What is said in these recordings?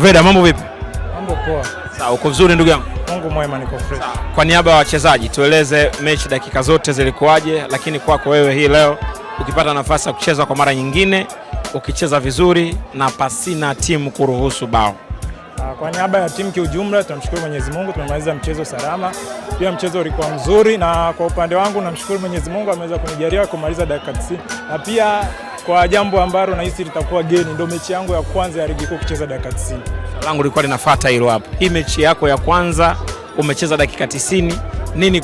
Veda, mambo vipi? Mambo poa. Sawa, uko vizuri ndugu yangu? Mungu mwema, niko fresh. Kwa niaba ya wachezaji, tueleze mechi dakika zote zilikuwaje, lakini kwako wewe hii leo ukipata nafasi ya kucheza kwa mara nyingine, ukicheza vizuri na pasina timu kuruhusu bao. Kwa niaba ya timu kiujumla, tunamshukuru Mwenyezi Mungu tumemaliza mchezo salama. Pia mchezo ulikuwa mzuri, na kwa upande wangu namshukuru Mwenyezi Mungu ameweza kunijalia kumaliza dakika 90. Na pia kwa jambo ambalo nahisi litakuwa geni, ndio mechi yangu ya kwanza ya ligi kuu kucheza dakika 90. Langu lilikuwa linafuata hilo hapo. Hii mechi yako ya kwanza umecheza dakika 90. Nini?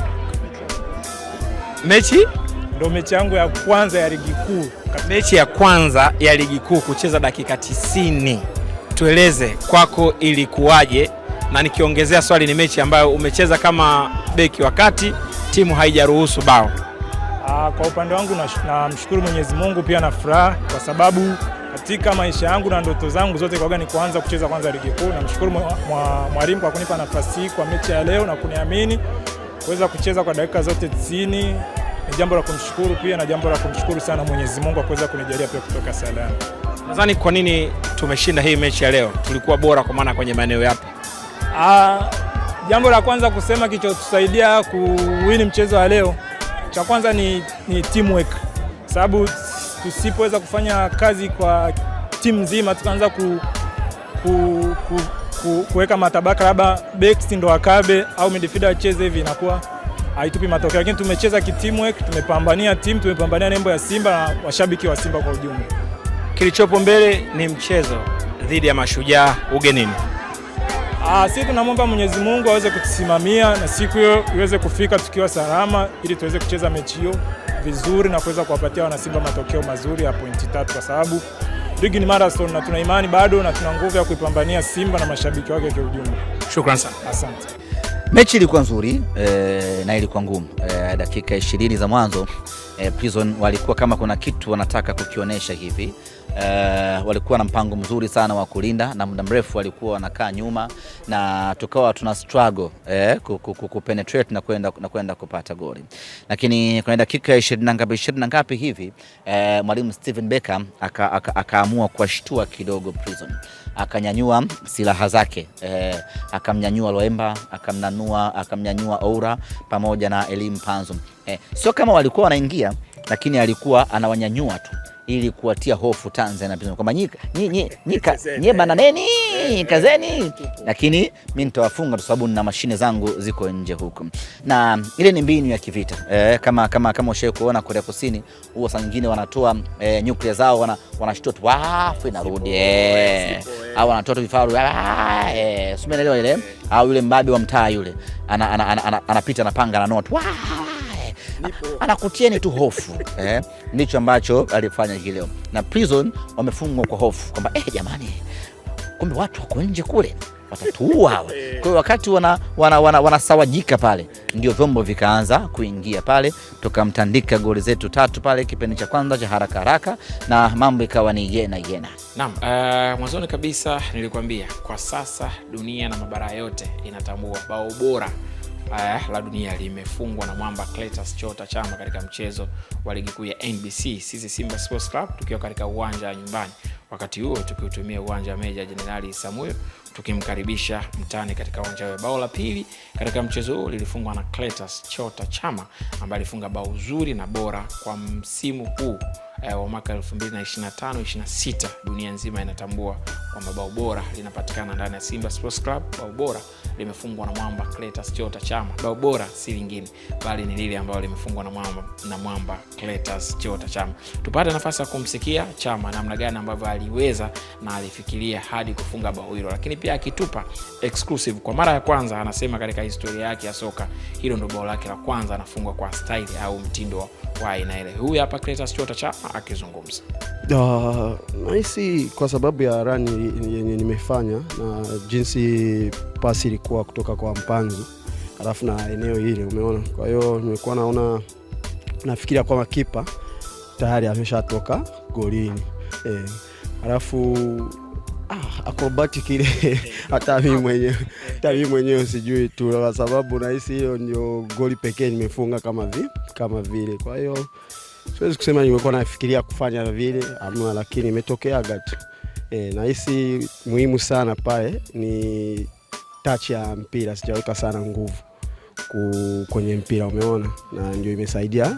Ndio mechi yangu ya kwanza ya ligi kuu. Mechi ya kwanza ya ligi kuu kucheza dakika 90. Tueleze kwako ilikuwaje, na nikiongezea swali ni mechi ambayo umecheza kama beki wakati timu haijaruhusu bao. Kwa upande wangu namshukuru Mwenyezi Mungu, pia na furaha kwa sababu katika maisha yangu na ndoto zangu zote kwa ni kuanza kucheza kwanza ligi kuu. Namshukuru mwalimu kwa kunipa nafasi hii kwa mechi ya leo na kuniamini kuweza kucheza kwa dakika zote 90. Ni jambo la kumshukuru, pia na jambo la kumshukuru sana Mwenyezi Mungu kwa kuweza kunijalia pia kutoka salama. Nadhani kwa nini tumeshinda hii mechi ya leo? Tulikuwa bora kwa maana kwenye maeneo yapi? Jambo la kwanza kusema kilichotusaidia kuwini mchezo wa leo, cha kwanza ni teamwork. Sababu tusipoweza kufanya kazi kwa timu nzima, tukaanza kuweka matabaka, labda backs ndo akabe au midfielder acheze hivi, inakuwa haitupi matokeo. Lakini tumecheza teamwork, tumepambania timu, tumepambania nembo ya Simba na washabiki wa Simba kwa ujumla. Kilichopo mbele ni mchezo dhidi ya Mashujaa ugenini. Sisi tunamwomba Mwenyezi Mungu aweze kutusimamia na siku hiyo iweze kufika tukiwa salama, ili tuweze kucheza mechi hiyo vizuri na kuweza kuwapatia wana Simba matokeo mazuri ya pointi 3, kwa sababu ligi ni marathon na tuna imani bado na tuna nguvu ya kuipambania Simba na mashabiki wake kwa ujumla. Shukrani sana. Asante. Mechi ilikuwa nzuri na ilikuwa ngumu. Dakika 20 za mwanzo Prison walikuwa kama kuna kitu wanataka kukionyesha hivi. Walikuwa na mpango mzuri sana wa kulinda na muda mrefu walikuwa wanakaa nyuma na tukawa tuna struggle kupenetrate na kwenda kupata goli. Lakini kwa dakika 20 na ngapi hivi mwalimu Steven Becker akaamua kuwashtua kidogo Prison. Akanyanyua silaha zake, akamnyanyua Loemba, akamnyanyua Oura pamoja na Elim Panzo. Sio kama walikuwa wanaingia, lakini alikuwa anawanyanyua tu ili kuwatia hofu Tanzania Prison kwamba nyie bananeni kazeni, lakini mimi nitawafunga kwa sababu nina mashine zangu ziko nje huko. Na ile ni mbinu ya kivita. Kama ushawahi kuona Korea Kusini, huwa saa nyingine wanatoa nuclear zao wanashtua tu wafu inarudi au wanatoa tu vifaru umeelewa ile, au yule mbabe wa mtaa yule anapita na panga na note anakutieni tu hofu. Ndicho ambacho alifanya hii leo, na Prison wamefungwa kwa hofu kwamba jamani, kumbe watu wako nje kule watatuua hawa. Kwa hiyo wakati wanasawajika pale, ndio vyombo vikaanza kuingia pale, tukamtandika goli zetu 3 pale kipindi cha kwanza cha haraka na mambo ikawa ni yena. Naam, mwanzoni kabisa nilikwambia kwa sasa dunia na mabara yote inatambua bao bora la dunia limefungwa na mwamba Clatous Chota Chama katika mchezo wa ligi kuu ya NBC. Sisi Simba Sports Club tukiwa katika uwanja wa nyumbani, wakati huo tukiutumia uwanja wa Meja Jenerali Samuel, tukimkaribisha mtani katika uwanja wa bao la pili katika mchezo huo lilifungwa na Clatous Chota Chama ambaye alifunga bao zuri na bora kwa msimu huu wa mwaka 2025-26. Dunia nzima inatambua kwamba bao bora linapatikana ndani ya Simba Sports Club. Bao bora limefungwa na mwamba Clatous Chota Chama. Bao bora si lingine bali ni lile ambalo limefungwa na mwamba Clatous Chota Chama. Tupate nafasi ya kumsikia Chama namna gani ambavyo aliweza na alifikiria hadi kufunga bao hilo, lakini pia akitupa exclusive kwa mara ya kwanza, anasema katika historia yake ya soka hilo ndo bao lake la kwanza anafungwa kwa style au mtindo wa aina ile. Huyu hapa Clatous Chota Chama akizungumza. Nahisi kwa sababu ya rani yenye nimefanya na jinsi pasi ilikuwa kutoka kwa Mpanzu alafu na eneo ile umeona. Kwa hiyo nimekuwa nafikiria kwamba kipa tayari ameshatoka golini. Alafu acrobatic ile hata mimi mwenyewe sijui tu, kwa sababu nahisi hiyo ndio goli pekee nimefunga kama vile. Kwa hiyo siwezi kusema nimekuwa nafikiria kufanya vile lakini imetokea gati. Nahisi muhimu sana pale ni touch ya mpira, sijaweka sana nguvu kwenye mpira, umeona, na ndio imesaidia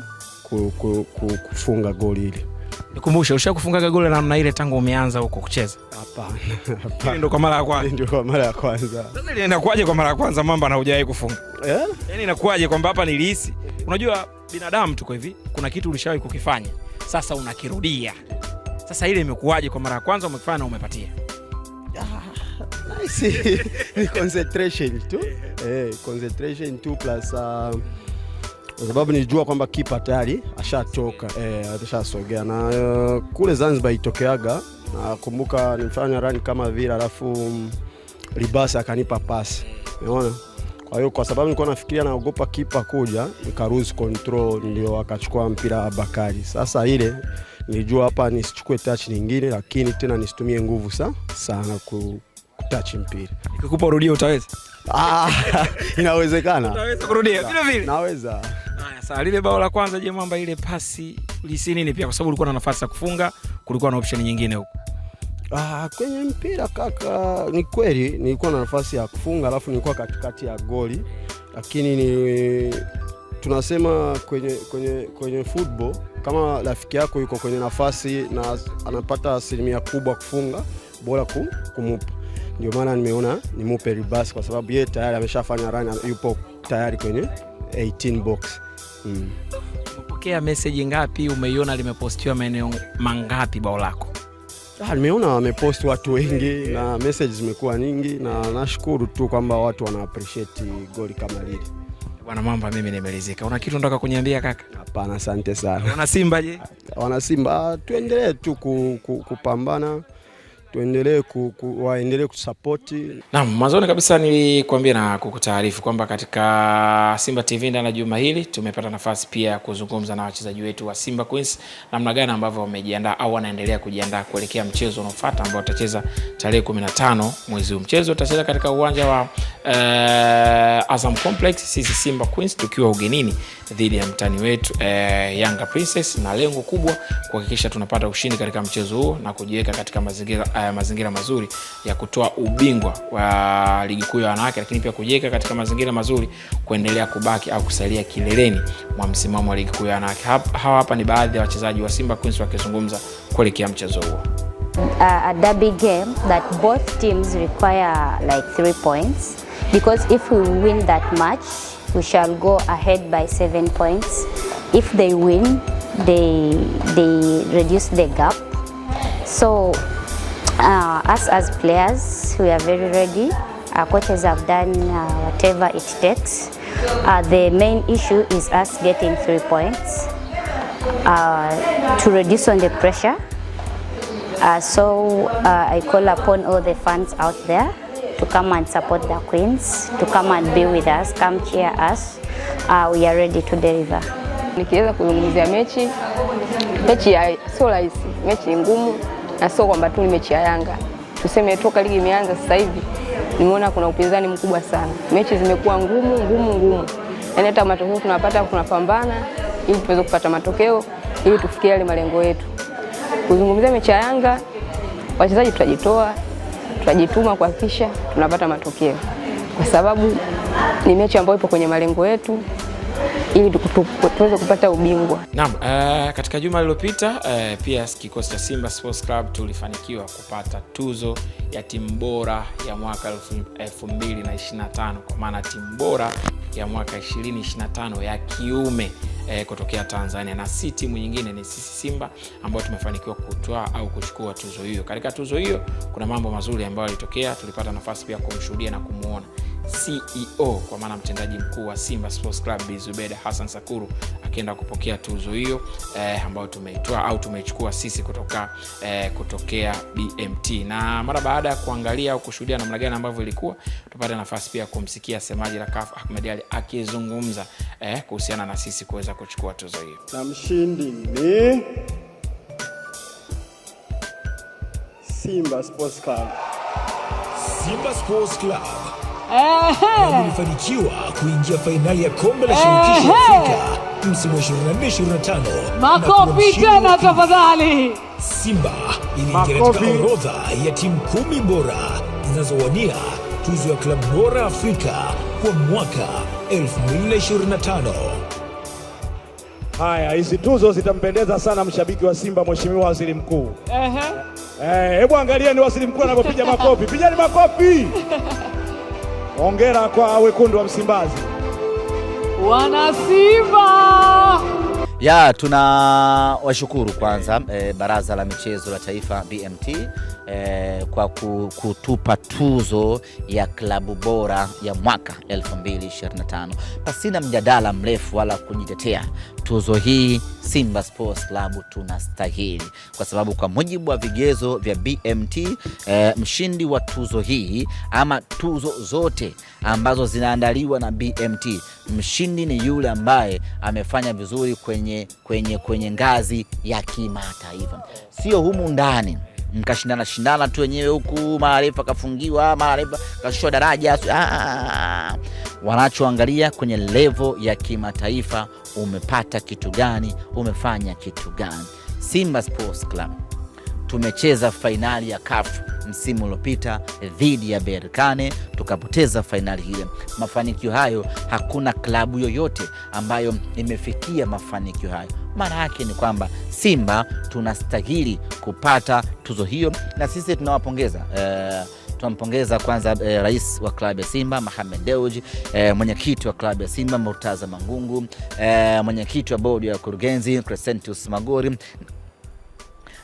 kufunga goli hili. Nikumbushe, ushakufunga goli na namna ile tangu umeanza huko kucheza? Hapana. Ndio kwa mara ya kwanza. Ndio kwa mara ya kwanza. Sasa ile inakuaje kwa mara ya kwanza Mamba na hujawahi kufunga? Yaani inakuaje kwamba hapa nilihisi? Unajua binadamu tuko hivi, kuna kitu ulishawahi kukifanya, sasa unakirudia. Sasa ile imekuaje kwa mara ya kwanza umekifanya na umepatia? Nice. Ni concentration tu. Concentration tu plus kwa sababu nilijua kwamba kipa tayari ashatoka, atashasogea, na kule Zanzibar itokeaga, na kumbuka nilifanya run kama vile, alafu Libasa akanipa pass, unaona. Kwa hiyo kwa sababu nilikuwa nafikiria naogopa kipa kuja, nikaruse control, ndio akachukua mpira Bakari. Sasa ile nilijua hapa nisichukue touch nyingine, lakini tena nisitumie nguvu sana kutouch mpira. Nikikupa urudie utaweza? Inawezekana. Utaweza kurudia vile vile? Naweza. Haya, sasa lile bao la kwanza, je, Mwamba, ile pasi ulisi nini pia, kwa sababu ulikuwa na nafasi ya kufunga, kulikuwa na option nyingine huko? Kwenye mpira kaka, ni kweli nilikuwa na nafasi ya kufunga, alafu nilikuwa katikati ya goli, lakini tunasema kwenye football, kama rafiki yako yuko kwenye nafasi na anapata asilimia kubwa kufunga, bora kumupa. Ndio maana nimeona nimupe Libasa, kwa sababu yeye tayari ameshafanya run, yupo tayari kwenye 18 box. Umepokea message ngapi? Umeiona limepostiwa maeneo mangapi bao lako? Nimeona wamepost watu wengi na messages zimekuwa nyingi, na nashukuru tu kwamba watu wana appreciate goli kama lile. Bwana Mwamba, mimi nimeridhika. Una kitu unataka kuniambia kaka? Hapana, asante sana. Wana Simba je? Wana Simba tuendelee tu kupambana, tuendelee waendelee kusupport. Naam, mwanzoni kabisa nilikwambia na kukutaarifu kwamba katika Simba TV ndani ya juma hili tumepata nafasi pia ya kuzungumza na wachezaji wetu wa Simba Queens, namna gani ambavyo wamejiandaa au wanaendelea kujiandaa kuelekea mchezo unaofuata ambao utacheza tarehe 15 mwezi huu. Mchezo utacheza katika uwanja wa Azam Complex, sisi Simba Queens tukiwa ugenini dhidi ya mtani wetu Yanga Princess, na lengo kubwa kuhakikisha tunapata ushindi katika mchezo huo na kujiweka katika mazingira mazuri ya kutoa ubingwa wa ligi kuu ya wanawake, lakini pia kujiweka katika mazingira mazuri kuendelea kubaki au kusalia kileleni mwa msimamo wa ligi kuu ya wanawake. Hawa hapa ni baadhi ya wachezaji wa Simba Queens wakizungumza kuelekea mchezo huo. A derby game that both teams require like 3 points, because if we win that match we shall go ahead by 7 points. If they win, they reduce the gap. So us as players, we are very ready. Our coaches have done whatever it takes. The main issue is us getting 3 points to reduce on the pressure. So I call upon all the fans out there to come and support the Queens, to come and be with us, come cheer us. We are ready to deliver. Nikiweza kuzungumzia mechi sio rahisi, mechi ngumu, na sio kwamba tu ni mechi ya Yanga. Tuseme toka ligi imeanza sasa hivi nimeona kuna upinzani mkubwa sana. Mechi zimekuwa ngumu. Yaani hata matokeo tunapambana ili tuweze kupata matokeo ili tufikie yale malengo yetu. Kuzungumzia mechi ya Yanga, wachezaji tutajituma kuhakikisha tunapata matokeo, kwa sababu ni mechi ambayo ipo kwenye malengo yetu ili tuweze kupata ubingwa. Naam, katika juma lililopita pia kikosi cha Simba Sports Club tulifanikiwa kupata tuzo ya timu bora ya mwaka 2025, kwa maana timu bora ya mwaka 2025 ya kiume kutokea Tanzania, na si timu nyingine, ni sisi Simba ambao tumefanikiwa kutoa au kuchukua tuzo hiyo. Katika tuzo hiyo kuna mambo mazuri ambayo yalitokea. Tulipata nafasi pia kumshuhudia na kumuona CEO, kwa maana mtendaji mkuu wa Simba Sports Club Bi Zubeda Hassan Sakuru akienda kupokea tuzo hiyo ambayo tumeitoa au tumeichukua sisi kutokea BMT. Na mara baada ya kuangalia au kushuhudia namna gani ambavyo ilikuwa, tupata nafasi pia kumsikia semaji la CAF Ahmed Ally akizungumza kuhusiana na sisi kuweza kuchukua tuzo hiyo. Na mshindi ni Simba Sports Club. Simba Sports Club walifanikiwa kuingia fainali ya kombe la shirikisho Afrika msimu 24-25. Makofi tena tafadhali. Simba iliingia katika orodha ya timu 10 bora zinazowania tuzo ya klabu bora Afrika kwa mwaka 2025. Haya, hizi tuzo zitampendeza sana mshabiki wa Simba, Mheshimiwa Waziri Mkuu. Hebu angalieni Waziri Mkuu anapopiga makofi. Pigeni makofi. Hongera kwa wekundu wa Msimbazi. Wana Simba. Ya, tuna washukuru kwanza Baraza la Michezo la Taifa BMT kwa kutupa tuzo ya klabu bora ya mwaka 2025. Pasina mjadala mrefu wala kujitetea, tuzo hii Simba Sports Club tunastahili, kwa sababu kwa mujibu wa vigezo vya BMT mshindi wa tuzo hii ama tuzo zote ambazo zinaandaliwa na BMT, mshindi ni yule ambaye amefanya vizuri kwenye ngazi ya kimataifa, sio humu ndani mkashindana tu wenyewe huku maarifa kafungiwa, maarifa kashushwa daraja. Wanachoangalia kwenye level ya kimataifa, umepata kitu gani, umefanya kitu gani. Simba Sports Club tumecheza fainali ya CAF msimu uliopita dhidi ya Berkane, tukapoteza fainali ile. Mafanikio hayo hakuna klabu yoyote ambayo imefikia mafanikio hayo. Maana yake ni kwamba Simba tunastahili kupata tuzo hiyo, na sisi tunawapongeza. Tunampongeza kwanza rais wa klabu ya Simba Mohamed Dewji, mwenyekiti wa klabu ya Simba Murtaza Mangungu, mwenyekiti wa bodi ya kurugenzi Crescentus Magori,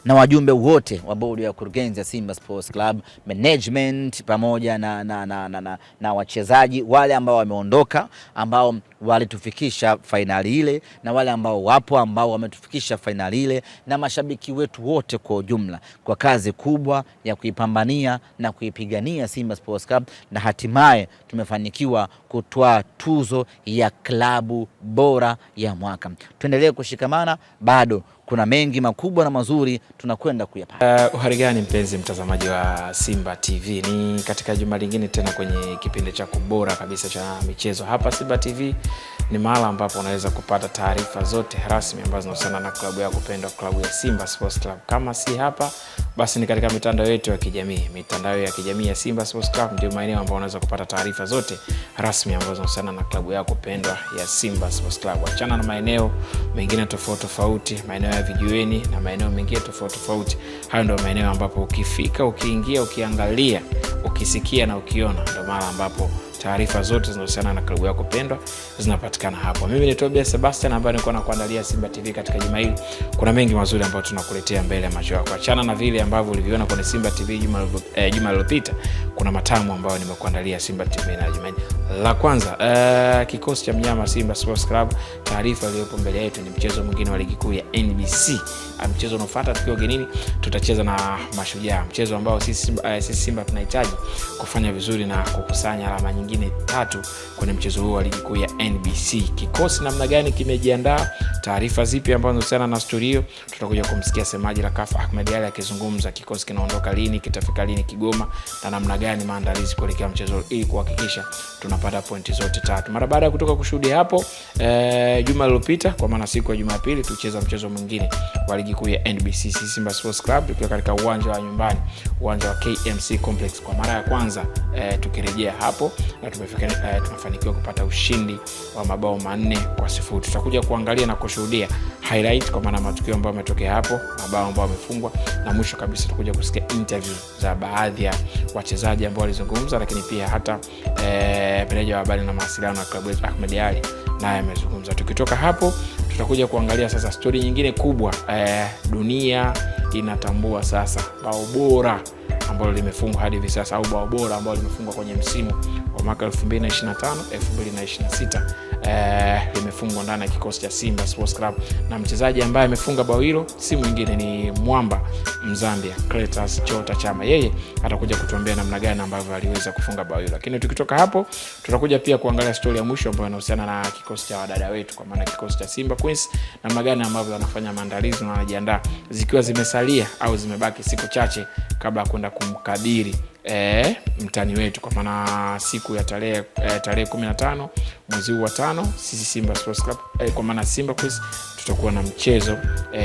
na wajumbe wote wa bodi ya kurugenzi ya Simba Sports Club, management pamoja na wachezaji wale ambao wameondoka, ambao walitufikisha fainali ile, na wale ambao wapo ambao wametufikisha fainali ile, na mashabiki wetu wote kwa ujumla, kwa kazi kubwa ya kuipambania na kuipigania Simba Sports Club, na hatimaye tumefanikiwa kutoa tuzo ya klabu bora ya mwaka. Tuendelee kushikamana, bado kuna mengi makubwa na mazuri tunakwenda kuyapata. Uhari gani mpenzi mtazamaji wa Simba TV? Ni katika juma lingine tena kwenye kipindi chako bora kabisa cha michezo hapa Simba TV. Ni mahali ambapo unaweza kupata taarifa zote rasmi ambazo zinahusiana na klabu yako pendwa, klabu ya Simba Sports Club. Kama si hapa, basi ni katika mitandao yetu ya kijamii. Mitandao ya kijamii ya Simba Sports Club ndio maeneo ambapo unaweza kupata taarifa zote rasmi ambazo zinahusiana na klabu yako pendwa ya Simba Sports Club. Achana na maeneo mengine tofauti, maeneo ya vijiweni na maeneo mengine tofauti. Hayo ndio maeneo ambapo ukifika, ukiingia, ukiangalia, ukisikia na ukiona, ndio mahali ambapo taarifa zote zinazohusiana na klabu yako pendwa zinapatikana hapo. Mimi ni Tobias Sebastian ambaye niko na kuandalia Simba TV katika juma hili. Kuna mengi mazuri ambayo tunakuletea mbele ya macho yako. Achana na vile ambavyo uliviona kwenye Simba TV juma lililopita. Kuna matamu ambayo nimekuandalia Simba TV na juma hili. La kwanza, kikosi cha mnyama Simba Sports Club, taarifa iliyopo mbele yetu ni mchezo mwingine wa ligi kuu ya NBC. Mchezo unaofuata tukiwa ugenini tutacheza na Mashujaa, mchezo ambao sisi Simba tunahitaji kufanya vizuri na kukusanya alama nyingine 3 kwenye mchezo huu wa ligi kuu ya NBC. Kikosi namna gani kimejiandaa, taarifa zipi ambazo zinahusiana na story hiyo, tutakuja kumsikia semaji la CAF Ahmed Ally akizungumza kikosi kinaondoka lini, kitafika lini Kigoma, na namna gani maandalizi kuelekea mchezo ili kuhakikisha tunapata pointi zote 3. Mara baada ya kutoka kushuhudia hapo juma lililopita, kwa maana siku ya Jumapili tucheza mchezo mwingine wa ligi kuu ya NBC Simba Sports Club tukiwa katika uwanja wa nyumbani, uwanja wa KMC Complex kwa mara ya kwanza. Tukirejea hapo na tumefanikiwa kupata ushindi wa mabao 4-0. Tutakuja kuangalia na kushuhudia highlight kwa maana matukio ambayo yametokea hapo, mabao ambayo yamefungwa, na mwisho kabisa tutakuja kusikia interview za baadhi ya wachezaji ambao walizungumza, lakini pia hata meneja wa habari na mawasiliano wa klabu yetu Ahmed Ally naye amezungumza. Tukitoka hapo tutakuja kuangalia sasa story nyingine kubwa. Dunia inatambua sasa bao bora ambalo limefungwa hadi hivi sasa, au bao bora ambalo limefungwa kwenye msimu wa mwaka 2025-2026 limefungwa ndani ya kikosi cha Simba Sports Club, na mchezaji ambaye amefunga bao hilo si mwingine ni mwamba Mzambia Clatous Chota Chama. Yeye atakuja kutuambia namna gani ambavyo aliweza kufunga bao hilo. Lakini tukitoka hapo tutakuja pia kuangalia story ya mwisho ambayo inahusiana na kikosi cha wadada wetu, kwa maana kikosi cha Simba Queens, namna gani ambavyo wanafanya maandalizi na wanajiandaa zikiwa zimesalia au zimebaki siku chache kabla ya kwenda kumkabili mtani wetu, kwa maana siku ya tarehe 15 mwezi huu wa 5 sisi Simba Sports Club kwa maana Simba Queens tutakuwa na mchezo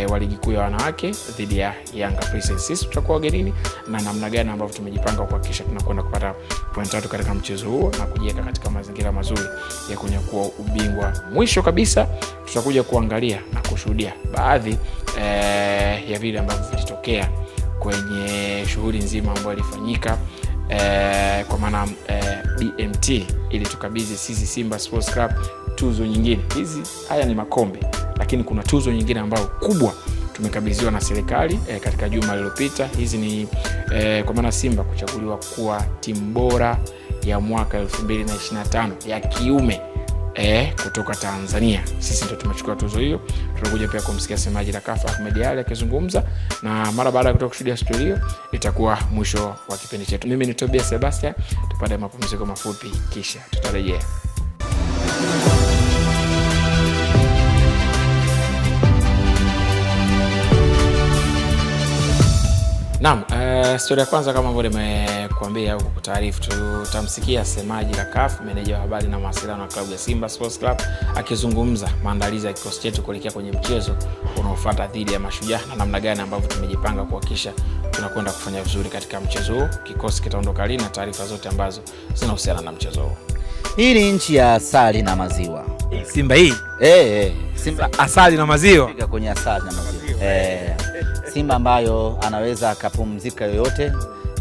wa ligi kuu ya wanawake dhidi ya Yanga Princess. Sisi tutakuwa wagenini, na namna gani ambavyo tumejipanga kuhakikisha tunakwenda kupata point 3 katika mchezo huo na kujiweka katika mazingira mazuri ya kunyakua ubingwa. Mwisho kabisa tutakuja kuangalia na kushuhudia baadhi ya vile ambavyo vilitokea kwenye shughuli nzima ambayo ilifanyika kwa maana BMT ili tukabidhi sisi Simba Sports Club tuzo nyingine. Haya ni makombe, lakini kuna tuzo nyingine ambayo kubwa tumekabidhiwa na serikali katika juma lililopita. Hizi ni kwa maana Simba kuchaguliwa kuwa timu bora ya mwaka 2025 ya kiume kutoka Tanzania. Sisi ndio tumechukua tuzo hiyo. Tutakuja pia kumsikia semaji la CAF Ahmed Ally akizungumza, na mara baada ya kutoka kushuhudia studio hiyo itakuwa mwisho wa kipindi chetu. Mimi ni Tobias Sebastian, tupate mapumziko mafupi kisha tutarejea. Naam, story ya kwanza kama ambavyo nimekuambia huko kutaarifu, tutamsikia semaji la CAF, meneja wa habari na mawasiliano wa klabu ya Simba Sports Club akizungumza maandalizi ya kikosi chetu kuelekea kwenye mchezo unaofuata dhidi ya Mashujaa na namna gani ambavyo tumejipanga kuhakikisha tunakwenda kufanya vizuri katika mchezo huo. Kikosi kitaondoka lini na taarifa zote ambazo zinahusiana na mchezo huo. Hii ni nchi ya asali na maziwa. Simba hii? Simba asali na maziwa. Fika kwenye asali na maziwa. Simba ambayo anaweza akapumzika yoyote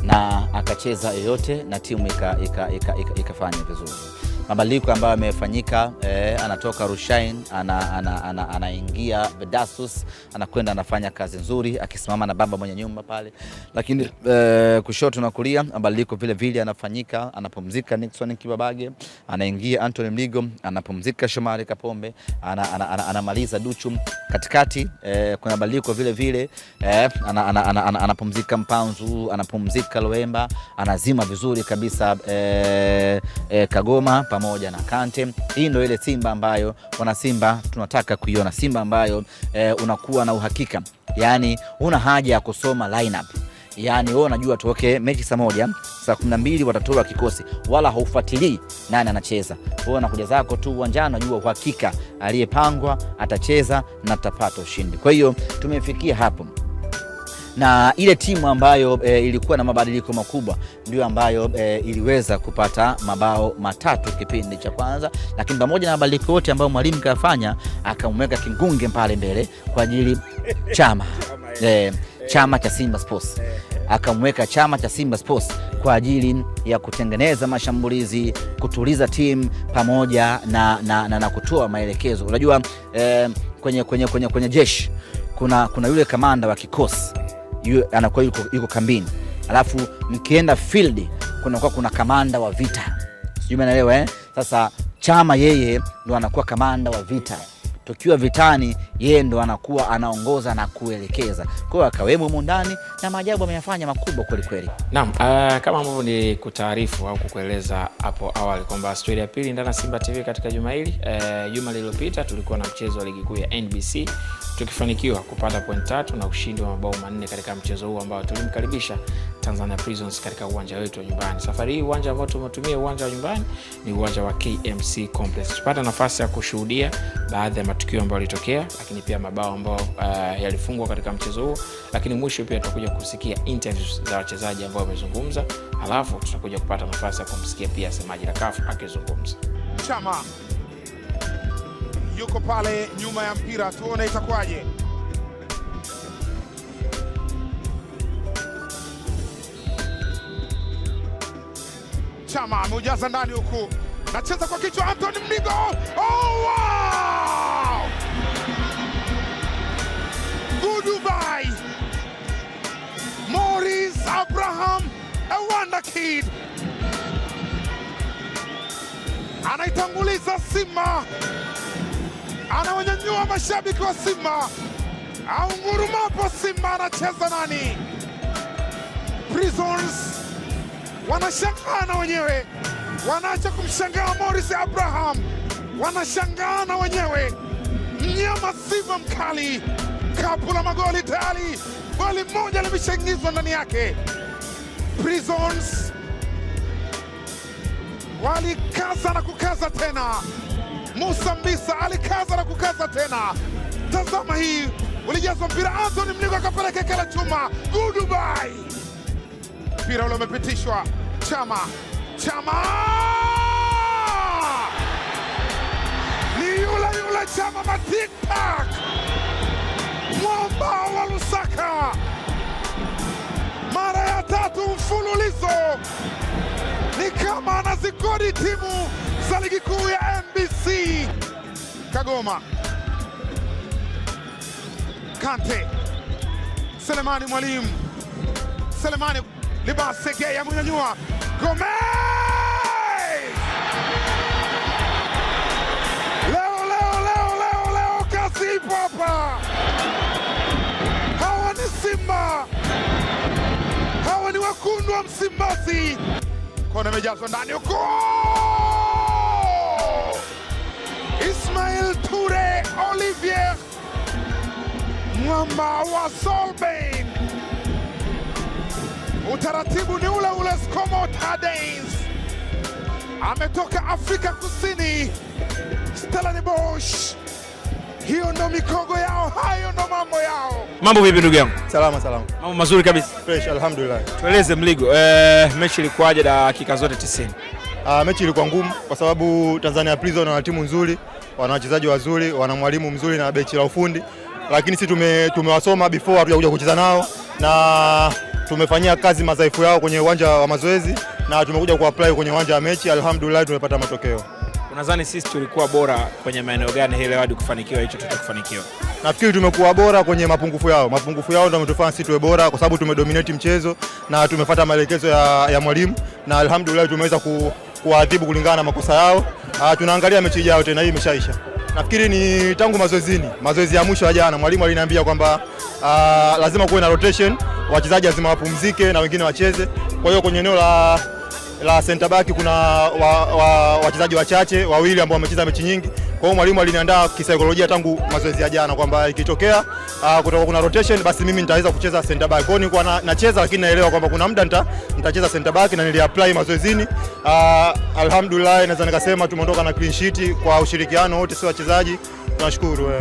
na akacheza yoyote na timu ikafanya vizuri. Mabadiliko ambayo yamefanyika, anatoka Rushain, anaingia Vedasus, anakwenda anafanya kazi nzuri akisimama na baba mwenye nyumba pale. Lakini kushoto na kulia mabadiliko vile vile anafanyika, anapumzika Nixon Kibabage, anaingia Anthony Mligo, anapumzika Shomari Kapombe, anamaliza Duchu. Katikati kuna mabadiliko vile vile, anapumzika Mpanzu, anapumzika Loemba, anazima vizuri kabisa Kagoma pamoja na Kante. Hii ndio ile Simba ambayo wana Simba tunataka kuiona, Simba ambayo unakuwa na uhakika, yani una haja ya kusoma lineup. Yani wewe unajua tu mechi saa 1 saa 12 watatoa kikosi, wala haufuatilii nani anacheza. Wewe unakuja zako tu uwanjani, unajua uhakika aliyepangwa atacheza na atapata ushindi. Kwa hiyo tumefikia hapo, na ile timu ambayo ilikuwa na mabadiliko makubwa ndio ambayo iliweza kupata mabao 3 kipindi cha kwanza. Lakini pamoja na mabadiliko yote ambayo mwalimu kafanya, akamweka Kingunge pale mbele kwa ajili chama cha Simba Sports, akamweka chama cha Simba Sports kwa ajili ya kutengeneza mashambulizi, kutuliza timu pamoja na kutoa maelekezo. Unajua kwenye jeshi kuna yule kamanda wa kikosi, anakuwa yuko kambini, alafu mkienda field kuna kamanda wa vita, sijui umeelewa Sasa Chama yeye ndo anakuwa kamanda wa vita, tukiwa vitani yeye ndo anakuwa anaongoza na kuelekeza. Kwa hiyo akawemo mundani na maajabu ameyafanya makubwa kweli kweli. Naam, kama ambavyo ni kutaarifu au kukueleza hapo awali kwamba story ya pili ndani ya Simba TV katika juma hili, juma lililopita tulikuwa na mchezo wa ligi kuu ya NBC, tukifanikiwa kupata point 3 na ushindi wa mabao 4 katika mchezo huu ambao tulimkaribisha Tanzania Prisons katika uwanja wetu wa nyumbani. Safari hii uwanja ambao tumetumia uwanja wa nyumbani ni uwanja wa KMC Complex. Tupata nafasi ya kushuhudia baadhi ya matukio ambayo yalitokea, lakini pia mabao ambayo yalifungwa katika mchezo huo, lakini mwisho pia tutakuja kusikia interviews za wachezaji ambao wamezungumza, halafu tutakuja kupata nafasi ya kumsikia pia semaji la CAF akizungumza. Chama yuko pale nyuma ya mpira, tuone itakuwaje. Chama ameujaza ndani huku, nacheza kwa kichwa Anthony Mligo. Oh wow! Goodbye Maurice Abraham, a wonder kid. Anaitanguliza Simba, anawanyanyua mashabiki wa Simba, au ngurumapo Simba anacheza nani? Prisons wanashangaa na wenyewe, wanaacha kumshangaa Maurice Abraham, wanashangaa na wenyewe. Mnyama Simba mkali, kapu la magoli tayari, goli moja limeshaingizwa ndani yake. Prisons walikaza na kukaza tena. Musa Mbisa alikaza na kukaza tena. Tazama hii, ulijazwa mpira, Anthony Mligo akapeleka kila chuma. Goodbye. Mpira ule umepitishwa. Chama ni yule Chama matiktak, mwamba wa Lusaka, mara ya 3 mfululizo. Ni kama anazikodi timu za ligi kuu ya NBC. Kagoma, Kante, Selemani Mwalimu, Selemani Libase Gay amnyanyua. Gomez! Leo kasi ipo hapa. Hawa ni Simba, hawa ni wekundu wa Msimbazi. Kona imejazwa ndani huko. Ismail Toure Olivier, mwamba wa Solbain. Utaratibu ni ule Scomo Tadens ametoka Afrika Kusini. Stellenbosch, hiyo ndo mikogo yao, hayo ndo mambo yao. Mambo vipi ndugu yangu? Salama. Mambo mazuri kabisa. Fresh, alhamdulillah. Tueleze Mligo, mechi ilikuwaje dakika zote 90? Mechi ilikuwa ngumu kwa sababu Tanzania Prison wana timu nzuri, wana wachezaji wazuri, wana mwalimu mzuri na benchi la ufundi, lakini sisi tumewasoma before hatujakuja kucheza nao, na tumefanyia kazi madhaifu yao kwenye uwanja wa mazoezi na tumekuja kuapply kwenye uwanja wa mechi. Alhamdulillah tumepata matokeo. Unadhani sisi tulikuwa bora kwenye maeneo gani hili hadi kufanikiwa hicho tutakufanikiwa? Nafikiri tumekuwa bora kwenye mapungufu yao. Mapungufu yao ndio yametufanya sisi tuwe bora kwa sababu tumedominate mchezo na tumefuata maelekezo ya mwalimu, na alhamdulillah tumeweza kuadhibu kulingana na makosa yao. Tunaangalia mechi ijayo tena, hii imeshaisha. Nafikiri ni tangu mazoezi ya mwisho ya jana mwalimu aliniambia kwamba lazima kuwe na rotation, wachezaji lazima wapumzike na wengine wacheze. Kwa hiyo kwenye eneo la center back kuna wachezaji wachache, wawili ambao wamecheza mechi nyingi. Kwa hiyo mwalimu aliniandaa kisaikolojia tangu mazoezi ya jana kwamba ikitokea kutakuwa kuna rotation basi mimi nitaweza kucheza center back. Kwa hiyo nilikuwa nacheza, lakini naelewa kwamba kuna muda nitacheza center back na niliapply mazoezini. Alhamdulillah naweza nikasema tumeondoka na clean sheet kwa ushirikiano wote, sio wachezaji. Tunashukuru.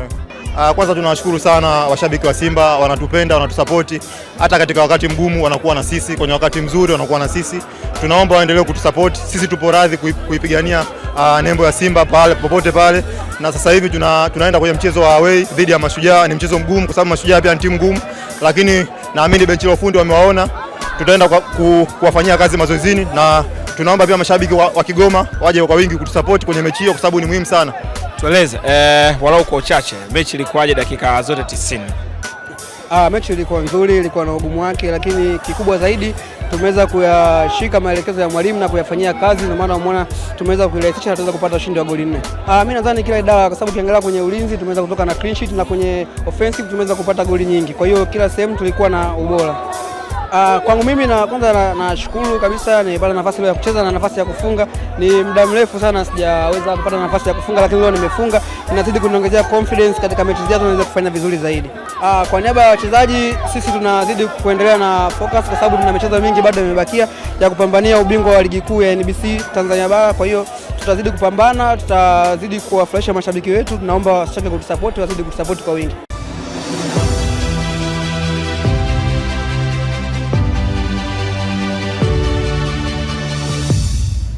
Kwanza tunawashukuru sana washabiki wa Simba, wanatupenda, wanatusapoti. Hata katika wakati mgumu wanakuwa na sisi, kwenye wakati mzuri wanakuwa na sisi. Tunaomba waendelee kutusapoti. Sisi tupo radhi kuipigania nembo ya Simba pale popote pale. Na sasa hivi tunaenda kwenye mchezo wa away dhidi ya Mashujaa. Ni mchezo mgumu kwa sababu Mashujaa pia ni timu ngumu, lakini naamini benchi la ufundi wamewaona. Tutaenda kuwafanyia kazi mazoezini, na tunaomba pia mashabiki wa Kigoma waje kwa wingi kutusapoti kwenye mechi hiyo kwa sababu ni muhimu sana. Tueleze walau kwa uchache, mechi ilikuwaje dakika zote 90? Mechi ilikuwa nzuri, ilikuwa na ugumu wake, lakini kikubwa zaidi tumeweza kuyashika maelekezo ya mwalimu na kuyafanyia kazi, ndio maana umeona tumeweza kuirahisisha na tuweza kupata ushindi wa goli 4. Mimi nadhani kila idara, kwa sababu ukiangalia kwenye ulinzi tumeweza kutoka na clean sheet na kwenye offensive tumeweza kupata goli nyingi. Kwa hiyo kila sehemu tulikuwa na ubora. Kwangu mimi kwanza nashukuru kabisa nilipata nafasi ya kucheza na nafasi ya kufunga. Ni muda mrefu sana sijaweza kupata nafasi ya kufunga, lakini leo nimefunga. Inazidi kuniongezea confidence katika mechi zijazo naweza kufanya vizuri zaidi. Kwa niaba ya wachezaji sisi tunazidi kuendelea na focus kwa sababu tuna michezo mingi bado imebakia ya kupambania ubingwa wa ligi kuu ya NBC Tanzania Bara. Kwa hiyo tutazidi kupambana, tutazidi kuwafurahisha mashabiki wetu. Tunaomba wasitake kutusupport, wazidi kutusupport kwa wingi.